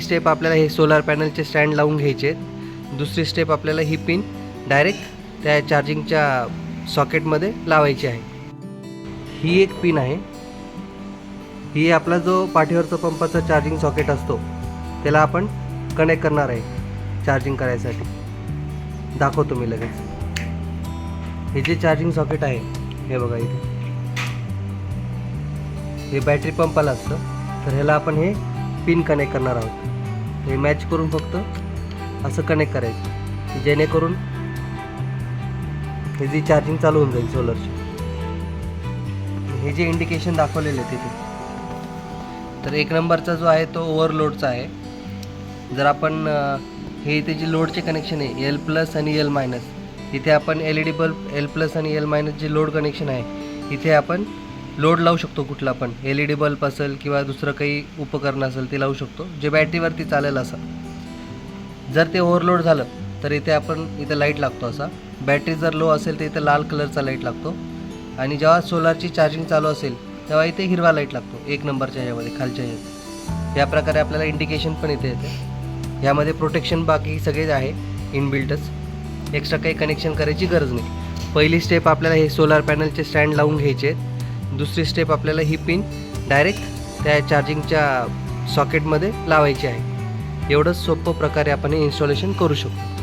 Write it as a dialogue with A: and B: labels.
A: Step आपल्याला हे solar पॅनलचे स्टँड लावून घ्यायचे आहेत. दुसरी स्टेप आपल्याला ही पिन डायरेक्ट त्या चार्जिंगच्या सॉकेटमध्ये लावायची आहे. ही एक पिन आहे. ही आपला जो पाठीवरचा पंपाचा चार्जिंग सॉकेट असतो त्याला आपण कनेक्ट करणार आहे चार्जिंग करायसाठी. दाखवतो मी लगेच. हे जे चार्जिंग सॉकेट आहे हे बघा इथे, हे बॅटरी पंपाला असतं. तर ह्याला आपण हे पिन कनेक्ट करणार आहोत. हे मॅच करून फक्त असं कनेक्ट करायचं जेणेकरून हे जी चार्जिंग चालू होऊन जाईल सोलरची. हे जे इंडिकेशन दाखवलेले आहे तिथे, तर 1 नंबरचा जो आहे तो ओव्हरलोडचा आहे. जर आपण हे इथे जे लोडचे कनेक्शन आहे L+ आणि L-, इथे आपण LED बल्ब L+ आणि L- जे लोड कनेक्शन आहे इथे आपण लोड लावू शकतो. कुठला पण LED बल्ब असेल किंवा दुसरं काही उपकरण असेल ते लावू शकतो जे बॅटरीवरती चालेल असं. जर ते ओव्हरलोड झालं तर इथे आपण लाईट लागतो असा. बॅटरी जर लो असेल तर इथे लाल कलरचा लाईट लागतो. आणि जेव्हा सोलारची चार्जिंग चालू असेल तेव्हा इथे हिरवा लाईट लागतो 1 नंबरच्या ह्याच्यामध्ये खालच्या ह्याच्यात. या प्रकारे आपल्याला इंडिकेशन पण इथे येते. यामध्ये प्रोटेक्शन बाकी सगळेच आहे इनबिल्टच. एक्स्ट्रा काही कनेक्शन करायची गरज नाही. पहिली स्टेप आपल्याला हे सोलार पॅनलचे स्टँड लावून घ्यायचे आहेत. दुसरी स्टेप आपल्याला ही पिन डायरेक्ट त्या चार्जिंगच्या सॉकेटमध्ये लावायची आहे. एवढंच सोपं प्रकारे आपण हे इन्स्टॉलेशन करू शकतो.